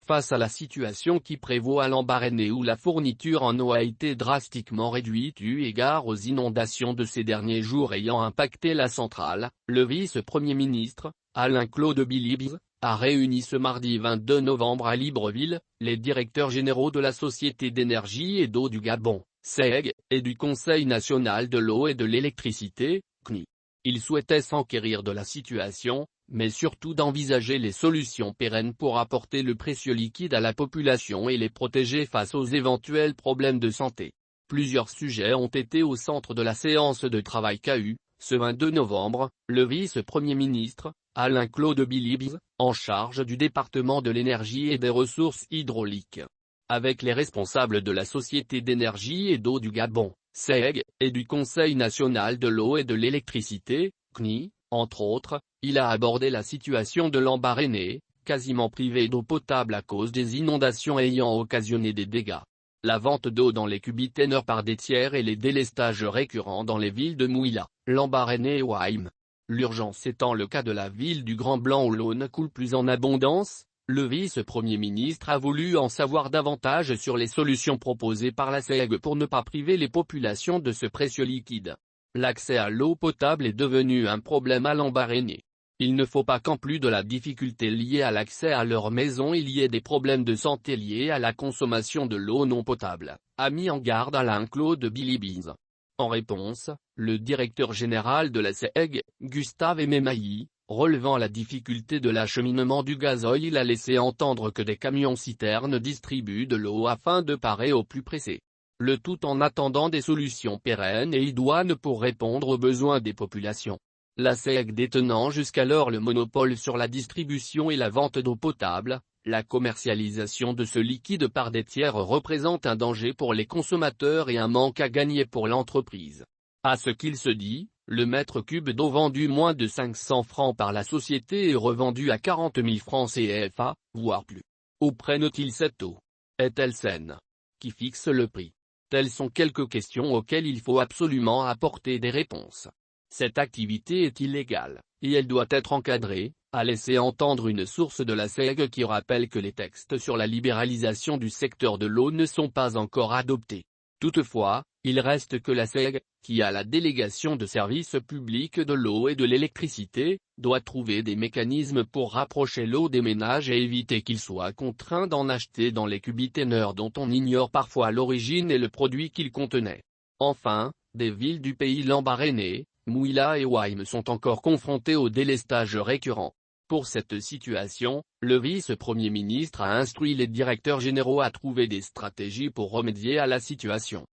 Face à la situation qui prévaut à Lambaréné où la fourniture en eau a été drastiquement réduite eu égard aux inondations de ces derniers jours ayant impacté la centrale, le vice-premier ministre, Alain-Claude Bilibs, a réuni ce mardi 22 novembre à Libreville, les directeurs généraux de la Société d'énergie et d'eau du Gabon, SEG, et du Conseil national de l'eau et de l'électricité, CNI. Ils souhaitaient s'enquérir de la situation, mais surtout d'envisager les solutions pérennes pour apporter le précieux liquide à la population et les protéger face aux éventuels problèmes de santé. Plusieurs sujets ont été au centre de la séance de travail qu'a eu, ce 22 novembre, le vice-premier ministre, Alain-Claude Bilibs, en charge du département de l'énergie et des ressources hydrauliques. Avec les responsables de la Société d'énergie et d'eau du Gabon, SEG, et du Conseil national de l'eau et de l'électricité, CNI, entre autres, il a abordé la situation de Lambaréné, quasiment privé d'eau potable à cause des inondations ayant occasionné des dégâts. La vente d'eau dans les cubiténeurs par des tiers et les délestages récurrents dans les villes de Mouila, Lambaréné et Ouaïm. L'urgence étant le cas de la ville du Grand Blanc où l'eau ne coule plus en abondance, le vice-premier ministre a voulu en savoir davantage sur les solutions proposées par la SEG pour ne pas priver les populations de ce précieux liquide. L'accès à l'eau potable est devenu un problème à Lambaréné. Il ne faut pas qu'en plus de la difficulté liée à l'accès à leur maison il y ait des problèmes de santé liés à la consommation de l'eau non potable, a mis en garde Alain-Claude Bilibs. En réponse, le directeur général de la SEG, Gustave Ememailly, relevant la difficulté de l'acheminement du gazoil a laissé entendre que des camions-citernes distribuent de l'eau afin de parer au plus pressé. Le tout en attendant des solutions pérennes et idoines pour répondre aux besoins des populations. La SEG détenant jusqu'alors le monopole sur la distribution et la vente d'eau potable, la commercialisation de ce liquide par des tiers représente un danger pour les consommateurs et un manque à gagner pour l'entreprise. À ce qu'il se dit, le mètre cube d'eau vendu moins de 500 francs par la société est revendu à 40 000 francs CFA, voire plus. Où prennent-ils cette eau? Est-elle saine? Qui fixe le prix? Telles sont quelques questions auxquelles il faut absolument apporter des réponses. Cette activité est illégale, et elle doit être encadrée, a laissé entendre une source de la SEG qui rappelle que les textes sur la libéralisation du secteur de l'eau ne sont pas encore adoptés. Toutefois, il reste que la SEG, qui a la délégation de services publics de l'eau et de l'électricité, doit trouver des mécanismes pour rapprocher l'eau des ménages et éviter qu'ils soient contraints d'en acheter dans les cubiténeurs dont on ignore parfois l'origine et le produit qu'ils contenaient. Enfin, des villes du pays Lambaréné, Mouila et Ouaïm sont encore confrontées au délestage récurrent. Pour cette situation, le vice-premier ministre a instruit les directeurs généraux à trouver des stratégies pour remédier à la situation.